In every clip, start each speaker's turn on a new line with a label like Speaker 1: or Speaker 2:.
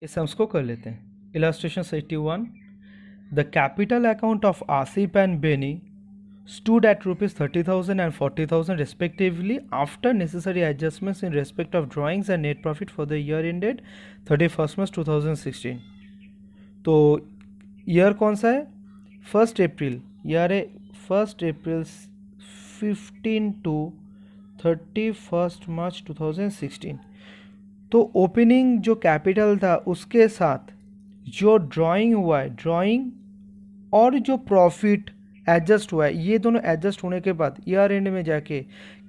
Speaker 1: इस सम्स को कर लेते हैं। Illustration 81, the capital account of Asif and Benny stood at rupees 30,000 and 40,000 respectively after necessary adjustments in respect of drawings and net profit for the year ended 31st March 2016। तो year कौन सा है? 1 अप्रैल, year है 1 अप्रैल 15 to 31 मार्च 2016। तो opening जो capital था उसके साथ जो ड्राइंग हुआ है, ड्राइंग और जो प्रॉफिट एडजस्ट हुआ है, ये दोनों एडजस्ट होने के बाद ईयर एंड में जाके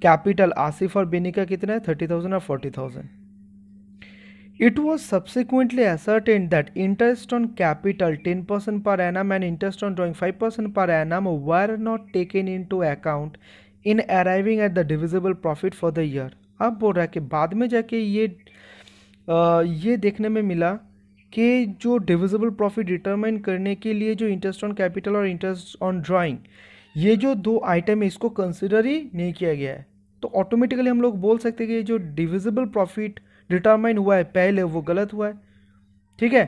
Speaker 1: कैपिटल आसिफ और बेनी का कितना है? 30,000 और 40,000। It was subsequently ascertained that interest on capital 10% per annum and interest on drawing 5% per annum were not taken into account in arriving at the divisible profit for the year। अब बोल रहा है कि बाद में जाके ये देखने में मिला कि जो डिविजिबल प्रॉफिट डिटरमाइन करने के लिए जो इंटरेस्ट ऑन कैपिटल और इंटरेस्ट ऑन ड्राइंग, ये जो दो आइटम है इसको कंसिडर ही नहीं किया गया है। तो ऑटोमेटिकली हम लोग बोल सकते हैं कि जो डिविजिबल प्रॉफिट डिटरमाइन हुआ है पहले वो गलत हुआ है। ठीक है,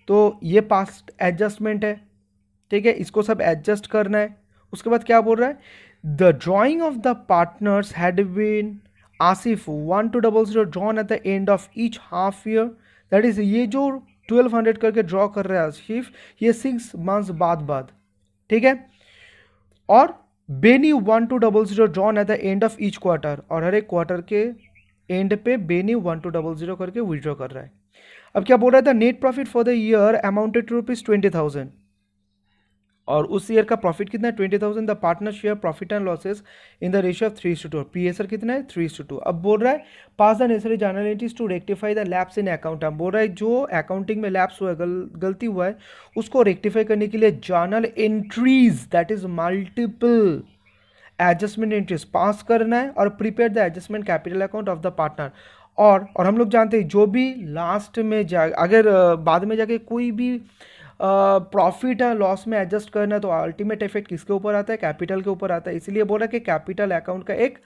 Speaker 1: तो ये पास्ट एडजस्टमेंट है। ठीक है, इसको सब एडजस्ट करना है। उसके बाद क्या बोल रहा है? The drawing of the partners had been Asif 1200 drawn at the end of each half year. That is ये जो 1200 करके ड्रॉ कर रहा है आसिफ, ये 6 मंथ्स बाद। ठीक है, और Benny 1200 drawn at the end of each quarter, और हर एक क्वार्टर के एंड पे बेनी 1200 करके विड्रॉ कर रहा है। अब क्या बोल रहा था? Net profit for the year amounted to rupees 20,000, और उस ईयर का प्रॉफिट कितना है? 20,000। The partner share profit and losses in the ratio of 3:2। PSR कितना है? 3:2। अब बोल रहा है pass the necessary journal entries to rectify the lapse in account. अब बोल रहा है जो अकाउंटिंग में लैप्स हुआ है, गलती हुआ है, उसको रेक्टिफाई करने के लिए journal entries, that is multiple adjustment entries pass करना है और prepare the adjustment capital account of the partner. और हम लोग जानते हैं जो भी लास्ट में अगर बाद में जाके कोई भी प्रॉफिट है लॉस में एडजस्ट करना है तो अल्टीमेट इफेक्ट किसके ऊपर आता है? कैपिटल के ऊपर आता है। इसलिए बोला कि कैपिटल अकाउंट का एक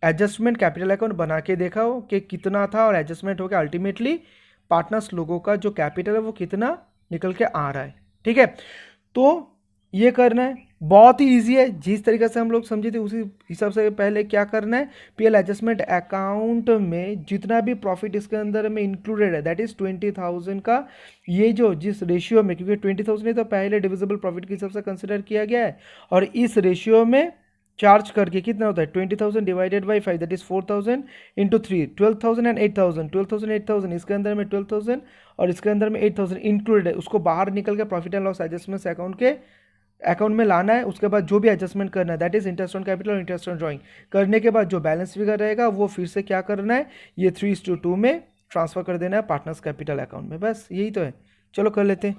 Speaker 1: एडजस्टमेंट कैपिटल अकाउंट बना के देखा हो कि कितना था, और एडजस्टमेंट हो गया अल्टीमेटली पार्टनर्स लोगों का जो कैपिटल है वो कितना निकल के आ रहा है। ठीक है, तो ये करना है, बहुत ही ईजी है। जिस तरीके से हम लोग समझे थे उसी हिसाब से पहले क्या करना है? पीएल एडजस्टमेंट अकाउंट में जितना भी प्रॉफिट इसके अंदर में इंक्लूडेड है, दैट इज 20,000 का, ये जो जिस रेशियो में, क्योंकि 20,000 ही तो पहले डिविजिबल प्रॉफिट के हिसाब से कंसिडर किया गया है, और इस रेशियो में चार्ज करके कितना होता है? 20,000 divided by 5, that is 4,000 into 3, 12,000 and 8,000, 12,000 8,000, इसके अंदर में 12,000 और इसके अंदर में 8,000 इंक्लूडेड है। उसको बाहर निकल के profit and loss adjustment account में लाना है। उसके बाद जो भी एडजस्टमेंट करना है, that is interest on capital और इंटरेस्ट ऑन ड्राइंग, करने के बाद जो बैलेंस फिगर रहेगा वो फिर से क्या करना है? ये 3:2 में ट्रांसफर कर देना है पार्टनर्स कैपिटल अकाउंट में। बस यही तो है। चलो कर लेते हैं।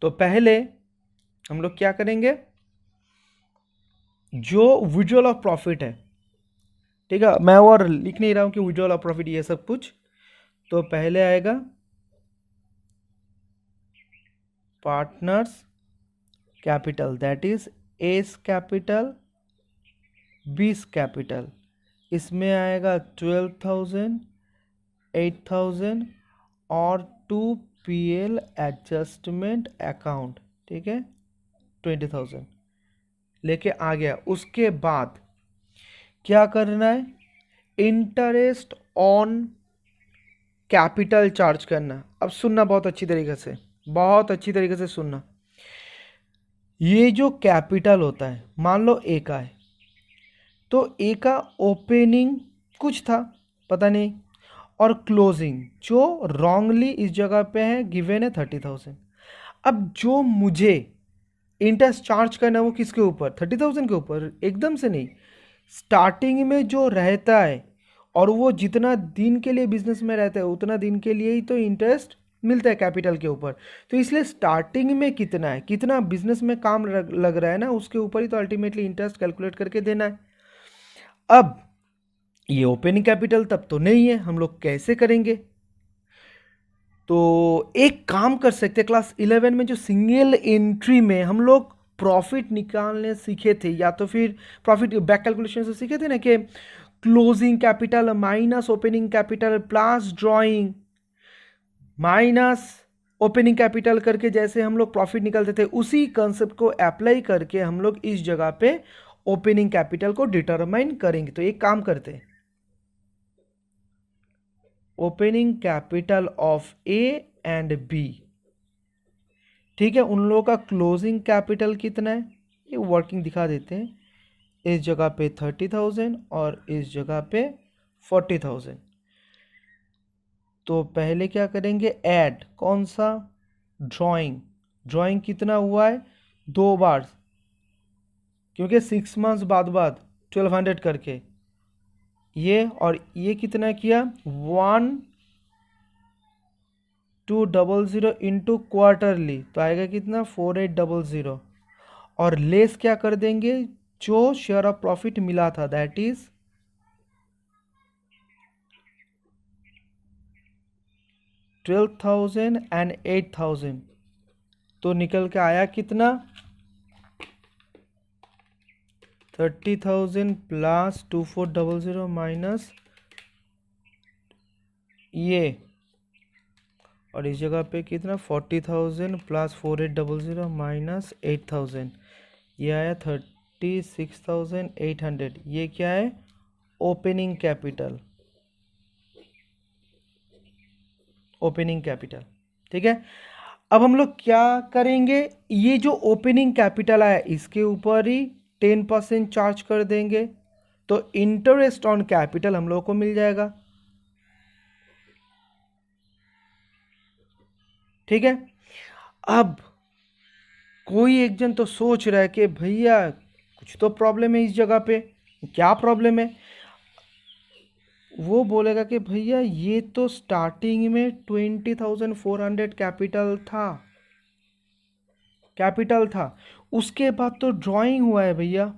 Speaker 1: तो पहले हम लोग क्या करेंगे? जो विजुअल ऑफ प्रॉफिट है, ठीक है, मैं और लिख नहीं रहा हूं कि विजुअल ऑफ प्रॉफिट ये सब कुछ। तो पहले आएगा partners capital, that is S capital, B's capital, इसमें आएगा 12,000, 8,000 और 2 पीएल एडजस्टमेंट अकाउंट। ठीक है, 20,000 लेके आ गया। उसके बाद क्या करना है? इंटरेस्ट ऑन कैपिटल चार्ज करना। अब सुनना बहुत अच्छी तरीके से सुनना। ये जो कैपिटल होता है, मान लो ए का है, तो ए का ओपनिंग कुछ था, पता नहीं, और क्लोजिंग जो रॉन्गली इस जगह पे है गिवन है 30,000। अब जो मुझे इंटरेस्ट चार्ज करना है वो किसके ऊपर? 30,000 के ऊपर, एकदम से नहीं, स्टार्टिंग में जो रहता है, और वो जितना दिन के लिए बिजनेस में रहता है उतना दिन के लिए ही तो इंटरेस्ट मिलता है कैपिटल के ऊपर। तो इसलिए स्टार्टिंग में कितना है, कितना बिजनेस में काम लग रहा है ना, उसके ऊपर ही तो अल्टीमेटली इंटरेस्ट कैलकुलेट करके देना है। अब ये ओपनिंग कैपिटल तब तो नहीं है, हम लोग कैसे करेंगे? तो एक काम कर सकते हैं, क्लास 11 में जो सिंगल एंट्री में हम लोग प्रॉफिट निकालने सीखे थे, या तो फिर प्रॉफिट बैक कैलकुलेशन से सीखे थे ना, कि closing capital minus opening capital plus drawing minus opening capital करके जैसे हम लोग प्रॉफिट निकालते थे, उसी कंसेप्ट को अप्लाई करके हम लोग इस जगह पे ओपनिंग कैपिटल को डिटरमाइन करेंगे। तो एक काम करते हैं, opening capital of A and B, ठीक है, उन लोगों का क्लोजिंग कैपिटल कितना है ये वर्किंग दिखा देते हैं। इस जगह पे 30,000 और इस जगह पे 40,000। तो पहले क्या करेंगे, ऐड कौन सा, ड्राइंग कितना हुआ है 2 बार, क्योंकि 6 मंथ्स बाद 1200 करके ये, और ये कितना किया 1200 इंटू क्वार्टरली, तो आएगा कितना 4800, और लेस क्या कर देंगे जो शेयर ऑफ प्रॉफिट मिला था, दैट इज 12,000 एंड 8,000। तो निकल के आया कितना 30,000 प्लस 2400 माइनस ये, और इस जगह पे कितना 40,000 प्लस 4800 माइनस 8,000, ये आया 36,800। ये क्या है ओपनिंग कैपिटल, ठीक है। अब हम लोग क्या करेंगे, ये जो ओपनिंग कैपिटल आया इसके ऊपर ही 10% चार्ज कर देंगे, तो इंटरेस्ट ऑन कैपिटल हम लोग को मिल जाएगा, ठीक है। अब कोई एक जन तो सोच रहा है कि भैया कुछ तो प्रॉब्लम है इस जगह पे, क्या प्रॉब्लम है, वो बोलेगा कि भैया ये तो स्टार्टिंग में 20,400 कैपिटल था, उसके बाद तो ड्राइंग हुआ है भैया,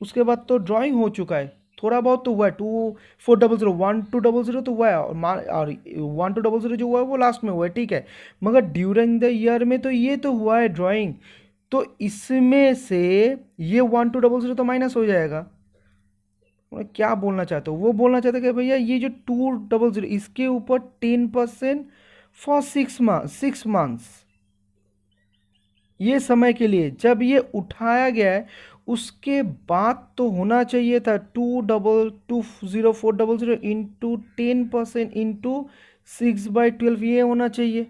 Speaker 1: उसके बाद तो ड्राइंग हो चुका है, थोड़ा बहुत तो हुआ है 2400 1200 तो हुआ है, और 1200 जो हुआ है वो लास्ट में हुआ है, ठीक है, मगर ड्यूरिंग द ईयर में तो ये तो हुआ है ड्राइंग, तो इसमें से ये 1200 तो माइनस हो जाएगा। मैं क्या बोलना चाहता हूँ, वो बोलना चाहता है कि भैया ये जो 200 इसके ऊपर 10% फॉर 6 मंथ्स, ये समय के लिए जब ये उठाया गया है, उसके बाद तो होना चाहिए था 2,20400 इंटू 10% इंटू 6/12,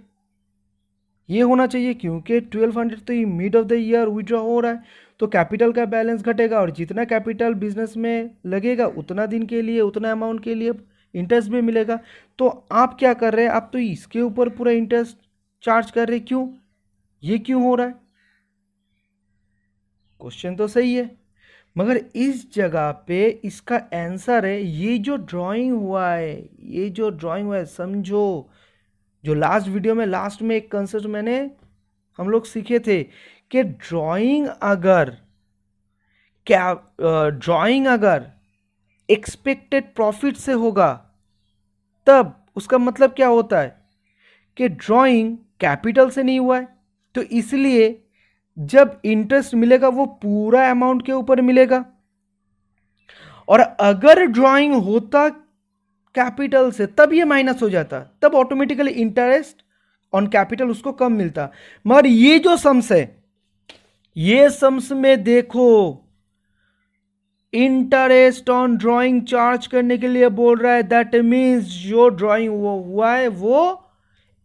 Speaker 1: ये होना चाहिए क्योंकि 1200 तो ये mid of the year withdraw हो रहा है, तो कैपिटल का बैलेंस घटेगा, और जितना कैपिटल बिजनेस में लगेगा उतना दिन के लिए उतना अमाउंट के लिए इंटरेस्ट भी मिलेगा। तो आप क्या कर रहे हैं, आप तो इसके ऊपर पूरा इंटरेस्ट चार्ज कर रहे हैं, क्यों, ये क्यों हो रहा है, क्वेश्चन तो सही है, मगर इस जगह पे इसका आंसर है ये जो ड्राइंग हुआ है, समझो, जो लास्ट वीडियो में लास्ट में एक कंसेप्ट मैंने हम लोग सीखे थे कि ड्राइंग अगर एक्सपेक्टेड प्रॉफिट से होगा तब उसका मतलब क्या होता है कि ड्राइंग कैपिटल से नहीं हुआ है, तो इसलिए जब इंटरेस्ट मिलेगा वो पूरा अमाउंट के ऊपर मिलेगा, और अगर ड्राइंग होता कैपिटल से तब ये माइनस हो जाता, तब ऑटोमेटिकली इंटरेस्ट ऑन कैपिटल उसको कम मिलता। मगर ये जो सम्स है, ये सम्स में देखो इंटरेस्ट ऑन ड्राइंग चार्ज करने के लिए बोल रहा है, दैट मीन्स जो ड्राइंग हुआ है वो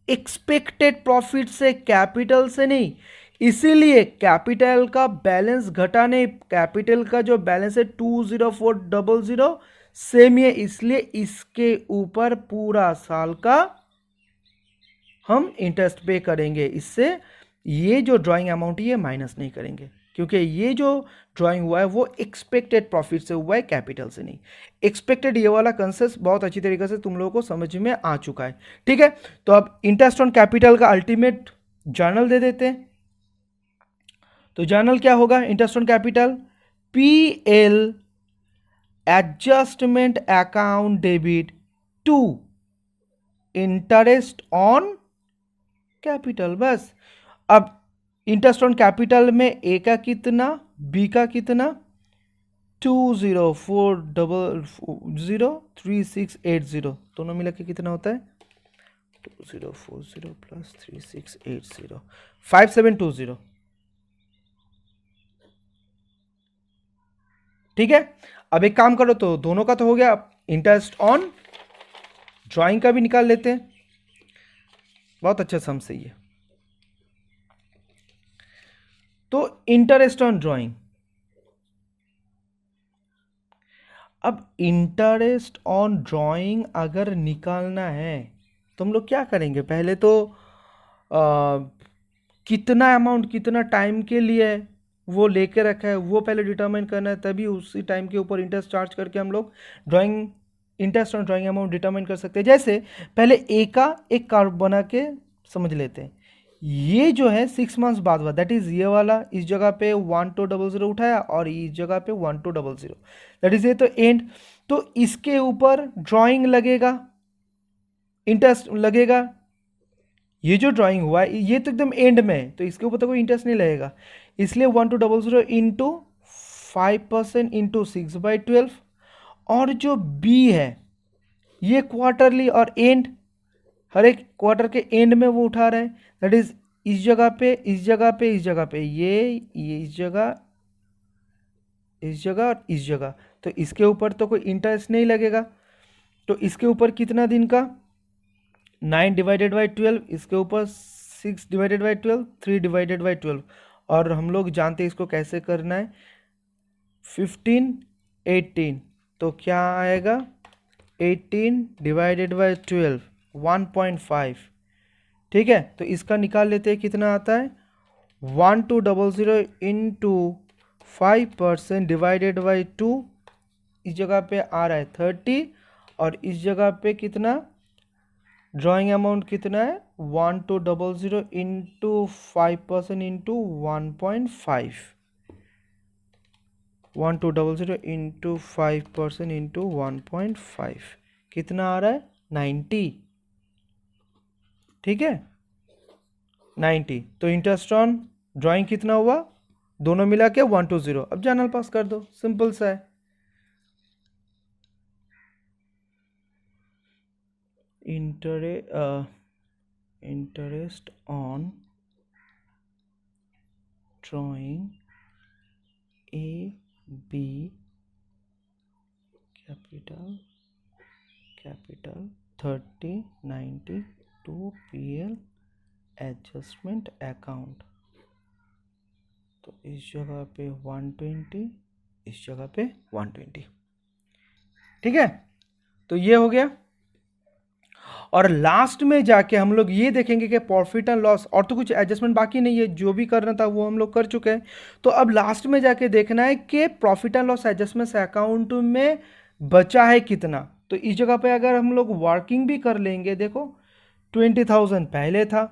Speaker 1: एक्सपेक्टेड प्रॉफिट से, कैपिटल से नहीं, इसीलिए कैपिटल का बैलेंस घटा नहीं, कैपिटल का जो बैलेंस है 20400 सेम ही है, इसलिए इसके ऊपर पूरा साल का हम इंटरेस्ट पे करेंगे, इससे ये जो ड्राइंग अमाउंट ये माइनस नहीं करेंगे, क्योंकि ये जो ड्राइंग हुआ है वो एक्सपेक्टेड प्रॉफिट से हुआ है, कैपिटल से नहीं। एक्सपेक्टेड ये वाला कंसेप्ट बहुत अच्छी तरीके से तुम लोगों को समझ में आ चुका है, ठीक है। तो अब इंटरेस्ट ऑन कैपिटल का अल्टीमेट जर्नल दे देते हैं। तो जर्नल क्या होगा, interest on capital PL adjustment account debit to interest on capital, बस। अब इंटरेस्ट ऑन कैपिटल में ए का कितना, बी का कितना, 20403680 दोनों मिला के कितना होता है 2040 प्लस 3680 5720। ठीक है, अब एक काम करो, तो दोनों का तो हो गया, इंटरेस्ट ऑन ड्राइंग का भी निकाल लेते हैं। बहुत अच्छा सम सही है। तो इंटरेस्ट ऑन ड्राइंग, अब इंटरेस्ट ऑन ड्राइंग अगर निकालना है तो हम लोग क्या करेंगे, पहले तो कितना अमाउंट कितना टाइम के लिए है वो लेके रखा है वो पहले डिटरमाइन करना है, तभी उसी टाइम के ऊपर इंटरेस्ट चार्ज करके हम लोग drawing interest on drawing amount determine कर सकते हैं। जैसे पहले ए का एक कार्व बना के समझ लेते हैं। ये जो है 6 मंथ्स बाद हुआ, दैट इज ये वाला इस जगह पे 1200 उठाया और इस जगह पे 1200, दैट इज ये तो एंड। तो इसके ऊपर ड्राइंग लगेगा, इंटरेस्ट लगेगा। ये जो ड्राइंग हुआ है ये तो एकदम एंड में है, तो इसके ऊपर तो कोई इंटरेस्ट नहीं लगेगा, इसलिए 1200 इंटू 5% इंटू 6/12। और जो बी है ये क्वार्टरली और एंड, हर एक क्वार्टर के एंड में वो उठा रहा है, दैट इज इस जगह पे इस जगह पे इस जगह पे ये इस जगह इस जगह और इस जगह, तो इसके ऊपर तो कोई इंटरेस्ट नहीं लगेगा। तो इसके ऊपर कितना दिन का 9/12, इसके ऊपर 6/12, 3/12। और हम लोग जानते हैं इसको कैसे करना है 15 18, तो क्या आएगा 18/12 1.5। ठीक है, तो इसका निकाल लेते हैं कितना आता है 1200 इंटू 5% डिवाइडेड बाई 2, इस जगह पे आ रहा है 30 और इस जगह पे कितना ड्राइंग अमाउंट कितना है 1200 इंटू 5% इंटू 1.5, 1200 इंटू 5% इंटू 1.5 कितना आ रहा है 90। ठीक है 90। तो इंटरेस्ट ऑन ड्राइंग कितना हुआ, दोनों मिला के 120। अब जर्नल पास कर दो, सिंपल सा है। Interest on drawing A B capital 30 90 2 PL adjustment account, तो इस जगह पे 120 इस जगह पे 120। ठीक है, तो ये हो गया। और लास्ट में जाके हम लोग ये देखेंगे कि प्रॉफिट एंड लॉस, और तो कुछ एडजस्टमेंट बाकी नहीं है, जो भी करना था वो हम लोग कर चुके हैं। तो अब लास्ट में जाके देखना है कि profit and loss adjustment account में बचा है कितना। तो इस जगह पे अगर हम लोग वर्किंग भी कर लेंगे, देखो 20,000 पहले था,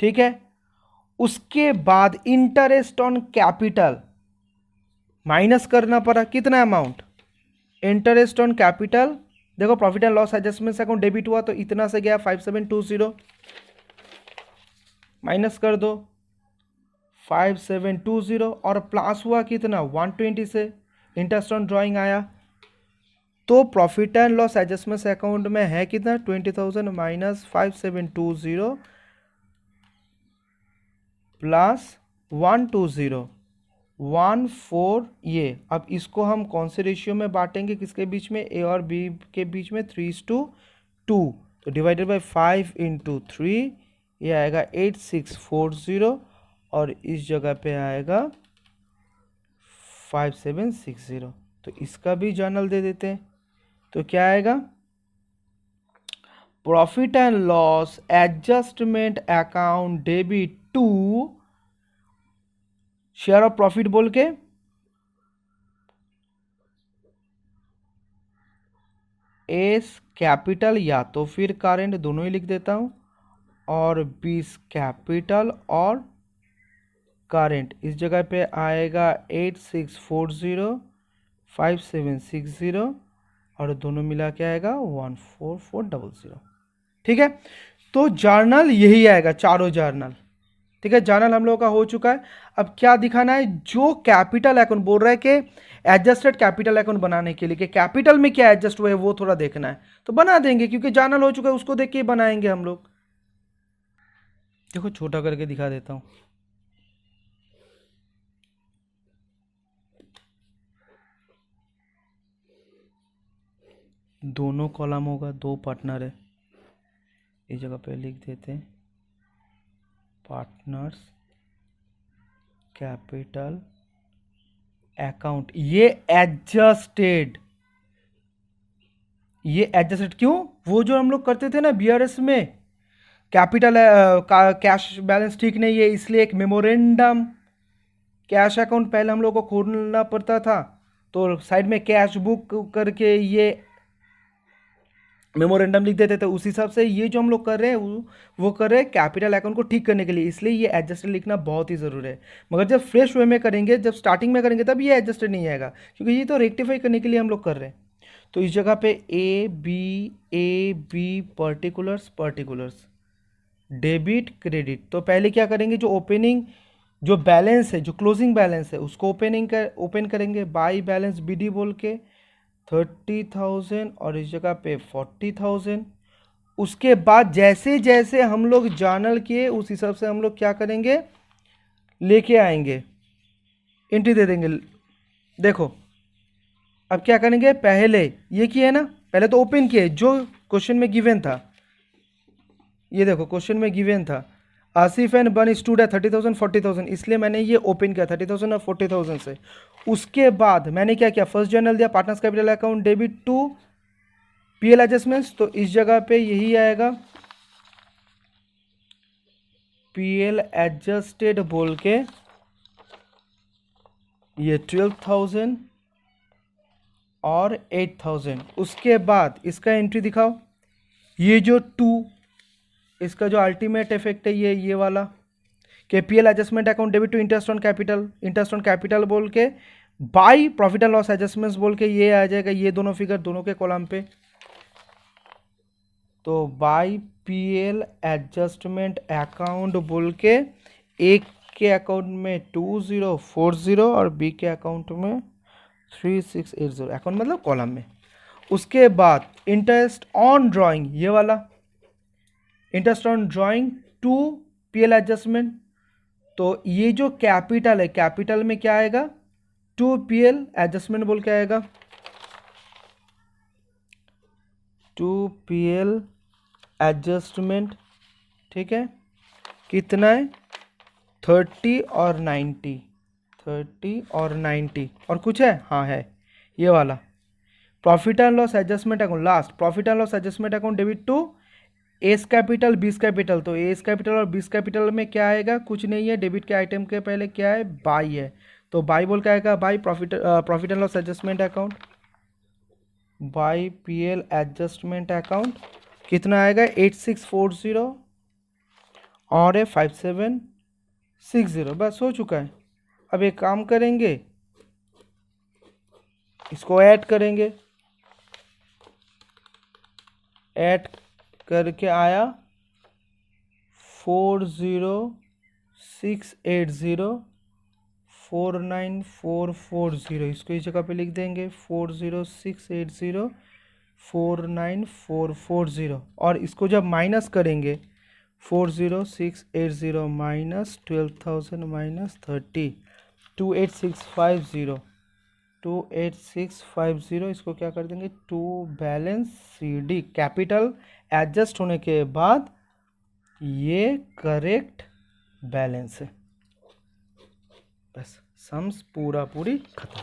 Speaker 1: ठीक है, उसके बाद इंटरेस्ट ऑन कैपिटल माइनस करना पड़ा, कितना अमाउंट इंटरेस्ट ऑन कैपिटल, देखो profit and loss adjustment account debit हुआ तो इतना से गया 5720, माइनस कर दो 5720 और प्लस हुआ कितना 120 से इंटरेस्ट ऑन ड्राइंग आया। तो profit and loss adjustment account में है कितना 20,000 माइनस 5720 प्लस 120 14। ये अब इसको हम कौन से रेशियो में बांटेंगे, किसके बीच में, ए और बी के बीच में 3:2, तो डिवाइडेड बाय 5 इंटू 3, ये आएगा 8640 और इस जगह पे आएगा 5760। तो इसका भी जर्नल दे देते हैं, तो क्या आएगा profit and loss adjustment account debit to share of profit बोल के एस कैपिटल या तो फिर करेंट, दोनों ही लिख देता हूं, और बीस कैपिटल और करेंट, इस जगह पे आएगा 8640 5760 और दोनों मिला के आएगा 14400। ठीक है, तो जर्नल यही आएगा, चारों जर्नल। ठीक है, जर्नल हम लोगों का हो चुका है। अब क्या दिखाना है, जो कैपिटल अकाउंट बोल रहा है कि एडजस्टेड कैपिटल अकाउंट बनाने के लिए कि कैपिटल में क्या एडजस्ट हुआ है वो थोड़ा देखना है, तो बना देंगे क्योंकि जर्नल हो चुका है, उसको देख के बनाएंगे हम लोग। देखो छोटा करके दिखा देता हूं। दोनों कॉलम होगा, दो पार्टनर है, इस जगह पे लिख देते हैं पार्टनर्स कैपिटल अकाउंट। ये एडजस्टेड क्यों, वो जो हम लोग करते थे ना बीआरएस में, कैपिटल का कैश बैलेंस ठीक नहीं है इसलिए एक मेमोरेंडम कैश अकाउंट पहले हम लोग को खोलना पड़ता था, तो साइड में कैश बुक करके ये मेमोरेंडम लिख देते थे। उस हिसाब से ये जो हम लोग कर रहे हैं वो कर रहे हैं कैपिटल अकाउंट को ठीक करने के लिए, इसलिए ये एडजस्टेड लिखना बहुत ही ज़रूरी है। मगर जब फ्रेश वे में करेंगे, जब स्टार्टिंग में करेंगे तब ये एडजस्टेड नहीं आएगा, क्योंकि ये तो रेक्टिफाई करने के लिए हम लोग कर रहे हैं। तो इस जगह पे A B particulars debit credit. तो पहले क्या करेंगे, जो ओपनिंग जो बैलेंस है, जो क्लोजिंग बैलेंस है उसको ओपन करेंगे, बाई बैलेंस बीडी बोल के 30,000 और इस जगह पे 40,000। उसके बाद जैसे जैसे हम लोग जर्नल किए उस हिसाब से हम लोग क्या करेंगे, लेके आएंगे, एंट्री दे देंगे। देखो अब क्या करेंगे, पहले ये किए ना, पहले तो ओपन किए जो क्वेश्चन में गिवन था। ये देखो क्वेश्चन में गिवन था आसिफ एंड बनी स्टूड है 30,000 40,000, इसलिए मैंने ये ओपन किया 30,000 और 40,000 से। उसके बाद मैंने क्या किया, फर्स्ट जर्नल दिया partners capital account debit to PL adjustments. तो इस जगह पे यही आएगा पीएल एडजस्टेड बोल के, ये 12,000 और 8,000। उसके बाद इसका एंट्री दिखाओ, ये जो 2, इसका जो अल्टीमेट इफेक्ट है ये वाला के PL adjustment account debit to interest on capital बोल के by profit and loss adjustments बोल के ये आ जाएगा, ये दोनों फिगर दोनों के कॉलम पे। तो बाई पीएल एडजस्टमेंट अकाउंट बोल के एक के अकाउंट में 2040 और बी के अकाउंट में 3680, अकाउंट मतलब कॉलम में। उसके बाद इंटरेस्ट ऑन ड्राइंग, ये वाला interest on drawing to PL adjustment. तो ये जो कैपिटल है, कैपिटल में क्या आएगा, टू पीएल एडजस्टमेंट बोल के आएगा, टू पीएल एडजस्टमेंट। ठीक है, कितना है 30 और 90, 30 और 90 और कुछ है, हाँ है ये वाला profit and loss adjustment account. Last profit and loss adjustment account debit to A's capital B's capital. तो एस कैपिटल और बीस कैपिटल में क्या आएगा, कुछ नहीं है, डेबिट के आइटम के पहले क्या है, बाई है, तो बाई बोल के आएगा by profit and loss adjustment account, by PL adjustment account. कितना आएगा 8640 और है 5760। बस हो चुका है। अब एक काम करेंगे, इसको ऐड करेंगे, ऐड करके आया 40680 49440, इसको इस जगह पे लिख देंगे 40680 49440। और इसको जब माइनस करेंगे 40680 माइनस 12,000 माइनस 30 28650, इसको क्या कर देंगे to balance CD capital adjust होने के बाद ये करेक्ट बैलेंस है। बस सम्स पूरी खत्म।